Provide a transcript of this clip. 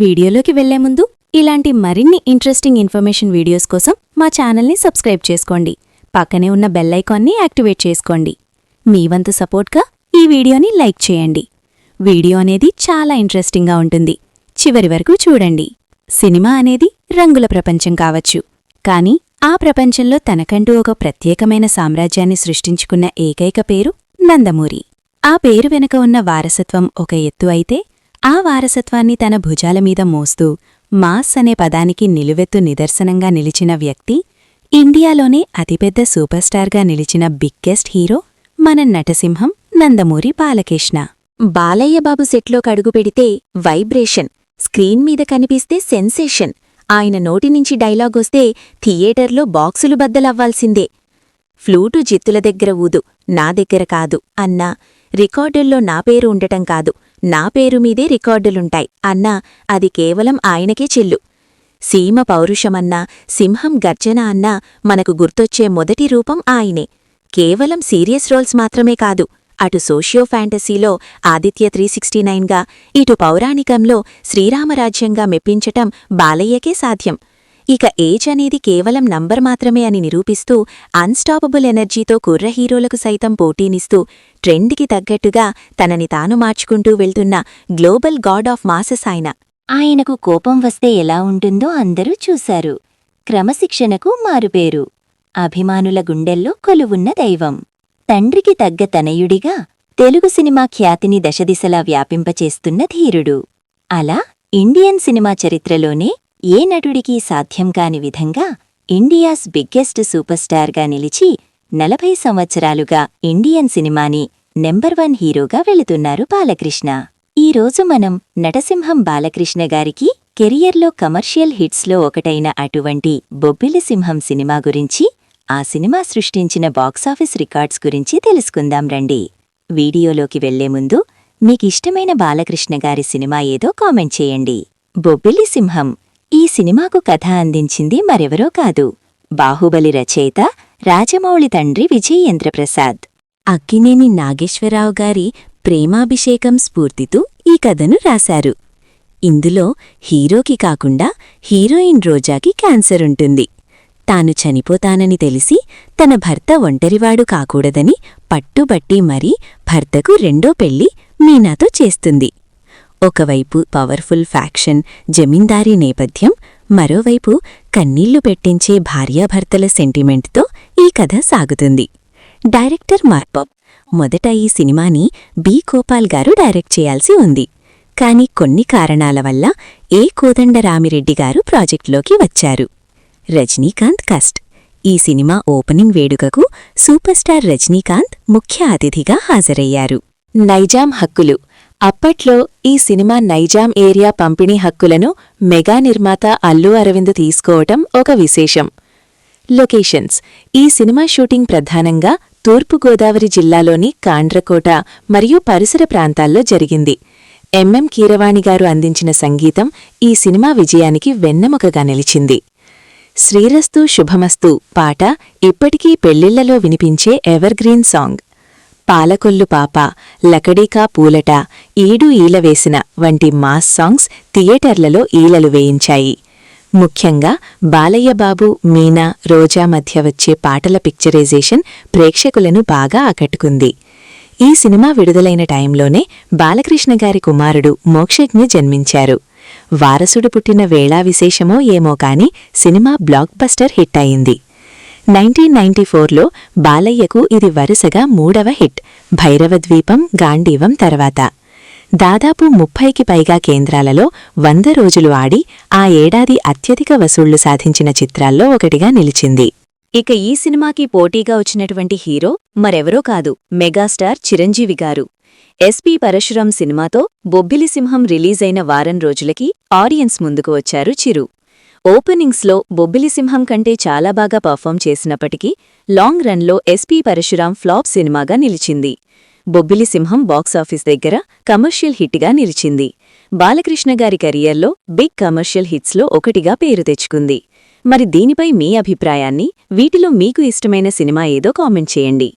వీడియోలోకి వెళ్లే ముందు ఇలాంటి మరిన్ని ఇంట్రెస్టింగ్ ఇన్ఫర్మేషన్ వీడియోస్ కోసం మా ఛానల్ని సబ్స్క్రైబ్ చేసుకోండి. పక్కనే ఉన్న బెల్ ఐకాన్ని యాక్టివేట్ చేసుకోండి. మీ వంతు సపోర్ట్గా ఈ వీడియోని లైక్ చేయండి. వీడియో అనేది చాలా ఇంట్రెస్టింగ్గా ఉంటుంది. చివరి వరకు చూడండి. సినిమా అనేది రంగుల ప్రపంచం కావచ్చు, కానీ ఆ ప్రపంచంలో తనకంటూ ఒక ప్రత్యేకమైన సామ్రాజ్యాన్ని సృష్టించుకున్న ఏకైక పేరు నందమూరి. ఆ పేరు వెనుక ఉన్న వారసత్వం ఒక ఎత్తు అయితే, ఆ వారసత్వాన్ని తన భుజాల మీద మోస్తూ మాస్ అనే పదానికి నిలువెత్తు నిదర్శనంగా నిలిచిన వ్యక్తి, ఇండియాలోనే అతిపెద్ద సూపర్ స్టార్గా నిలిచిన బిగ్గెస్ట్ హీరో మన నటసింహం నందమూరి బాలకృష్ణ. బాలయ్యబాబు సెట్లోకి అడుగుపెడితే వైబ్రేషన్, స్క్రీన్ మీద కనిపిస్తే సెన్సేషన్. ఆయన నోటినుంచి డైలాగొస్తే థియేటర్లో బాక్సులు బద్దలవ్వాల్సిందే. ఫ్లూటు జిత్తుల దగ్గర ఊదు, నా దగ్గర కాదు అన్నా, రికార్డుల్లో నా పేరు ఉండటం కాదు, నా పేరు మీదే రికార్డులుంటాయి అన్నా, అది కేవలం ఆయనకే చెల్లు. సీమ పౌరుషమన్నా, సింహం గర్జన అన్నా మనకు గుర్తొచ్చే మొదటి రూపం ఆయనే. కేవలం సీరియస్ రోల్స్ మాత్రమే కాదు, అటు సోషియో ఫ్యాంటసీలో ఆదిత్య 369గా, ఇటు పౌరాణికంలో శ్రీరామరాజ్యంగా మెప్పించటం బాలయ్యకే సాధ్యం. ఇక ఏజ్ అనేది కేవలం నంబర్ మాత్రమే అని నిరూపిస్తూ, అన్స్టాపబుల్ ఎనర్జీతో కుర్ర హీరోలకు సైతం పోటీనిస్తూ, ట్రెండ్కి తగ్గట్టుగా తనని తాను మార్చుకుంటూ వెళ్తున్న గ్లోబల్ గాడ్ ఆఫ్ మాసెస్ ఆయన. ఆయనకు కోపం వస్తే ఎలా ఉంటుందో అందరూ చూశారు. క్రమశిక్షణకు మారుపేరు, అభిమానుల గుండెల్లో కొలువున్న దైవం. తండ్రికి తగ్గ తనయుడిగా తెలుగు సినిమా ఖ్యాతిని దశదిశలా వ్యాపింపచేస్తున్న ధీరుడు. అలా ఇండియన్ సినిమా చరిత్రలోనే ఏ నటుడికీ సాధ్యం కాని విధంగా ఇండియాస్ బిగ్గెస్ట్ సూపర్ స్టార్గా నిలిచి 40 సంవత్సరాలుగా ఇండియన్ సినిమాని నెంబర్ 1 హీరోగా వెళుతున్నారు బాలకృష్ణ. ఈరోజు మనం నటసింహం బాలకృష్ణ గారికి కెరియర్లో కమర్షియల్ హిట్స్లో ఒకటైన అటువంటి బొబ్బిలి సింహం సినిమా గురించి, ఆ సినిమా సృష్టించిన బాక్సాఫీస్ రికార్డ్స్ గురించి తెలుసుకుందాం రండి. వీడియోలోకి వెళ్లే ముందు మీకిష్టమైన బాలకృష్ణ గారి సినిమా ఏదో కామెంట్ చేయండి. బొబ్బిలి సింహం ఈ సినిమాకు కథ అందించింది మరెవరో కాదు, బాహుబలి రచయిత రాజమౌళి తండ్రి విజయేంద్రప్రసాద్. అక్కినేని నాగేశ్వరరావు గారి ప్రేమాభిషేకం స్ఫూర్తితో ఈ కథను రాశారు. ఇందులో హీరోకి కాకుండా హీరోయిన్ రోజాకి క్యాన్సర్ ఉంటుంది. తాను చనిపోతానని తెలిసి తన భర్త ఒంటరివాడు కాకూడదని పట్టుబట్టి మరీ భర్తకు రెండో పెళ్లి మీనాతో చేస్తుంది. ఒకవైపు పవర్ఫుల్ ఫ్యాక్షన్, జమీందారీ నేపథ్యం, మరోవైపు కన్నీళ్లు పెట్టించే భార్యాభర్తల సెంటిమెంట్తో ఈ కథ సాగుతుంది. డైరెక్టర్ మార్పప్. మొదట ఈ సినిమాని బి. గోపాల్ గారు డైరెక్ట్ చేయాల్సి ఉంది. కాని కొన్ని కారణాల వల్ల ఏ. కోదండరామిరెడ్డి గారు ప్రాజెక్టులోకి వచ్చారు. రజనీకాంత్ కస్ట్. ఈ సినిమా ఓపెనింగ్ వేడుకకు సూపర్ స్టార్ రజనీకాంత్ ముఖ్య అతిథిగా హాజరయ్యారు. నైజాం హక్కులు. అప్పట్లో ఈ సినిమా నైజాం ఏరియా పంపిణీ హక్కులను మెగా నిర్మాత అల్లు అరవింద్ తీసుకోవటం ఒక విశేషం. లొకేషన్స్. ఈ సినిమా షూటింగ్ ప్రధానంగా తూర్పుగోదావరి జిల్లాలోని కాండ్రకోట మరియు పరిసర ప్రాంతాల్లో జరిగింది. ఎంఎం కీరవాణి గారు అందించిన సంగీతం ఈ సినిమా విజయానికి వెన్నెముకగా నిలిచింది. శ్రీరస్తు శుభమస్తు పాట ఇప్పటికీ పెళ్లిళ్లలో వినిపించే ఎవర్గ్రీన్ సాంగ్. పాలకొల్లు పాప, లకడీకా పూలట, ఈడు ఈలవేసిన వంటి మాస్ సాంగ్స్ థియేటర్లలో ఈలలు వేయించాయి. ముఖ్యంగా బాలయ్యబాబు, మీనా, రోజా మధ్య వచ్చే పాటల పిక్చరైజేషన్ ప్రేక్షకులను బాగా ఆకట్టుకుంది. ఈ సినిమా విడుదలైన టైంలోనే బాలకృష్ణ గారి కుమారుడు మోక్షజ్ఞ జన్మించారు. వారసుడు పుట్టిన వేళా విశేషమో ఏమో కాని సినిమా బ్లాక్ బస్టర్ హిట్ అయింది. 1994లో బాలయ్యకు ఇది వరుసగా 3వ హిట్, భైరవద్వీపం, గాంధీవం తర్వాత. దాదాపు 30కి పైగా కేంద్రాలలో 100 రోజులు ఆడి ఆ ఏడాది అత్యధిక వసూళ్లు సాధించిన చిత్రాల్లో ఒకటిగా నిలిచింది. ఇక ఈ సినిమాకి పోటీగా వచ్చినటువంటి హీరో మరెవరో కాదు, మెగాస్టార్ చిరంజీవి గారు. ఎస్పీ పరశురాం సినిమాతో బొబ్బిలి సింహం రిలీజైన వారం రోజులకి ఆడియన్స్ ముందుకు వచ్చారు చిరు. ఓపెనింగ్స్లో బొబ్బిలి సింహం కంటే చాలా బాగా పర్ఫామ్ చేసినప్పటికీ లాంగ్ రన్లో ఎస్పీ పరశురాం ఫ్లాప్ సినిమాగా నిలిచింది. బొబ్బిలి సింహం బాక్సాఫీస్ దగ్గర కమర్షియల్ హిట్గా నిలిచింది. బాలకృష్ణ గారి కెరియర్లో బిగ్ కమర్షియల్ హిట్స్లో ఒకటిగా పేరు తెచ్చుకుంది. మరి దీనిపై మీ అభిప్రాయాన్ని, వీటిలో మీకు ఇష్టమైన సినిమా ఏదో కామెంట్ చేయండి.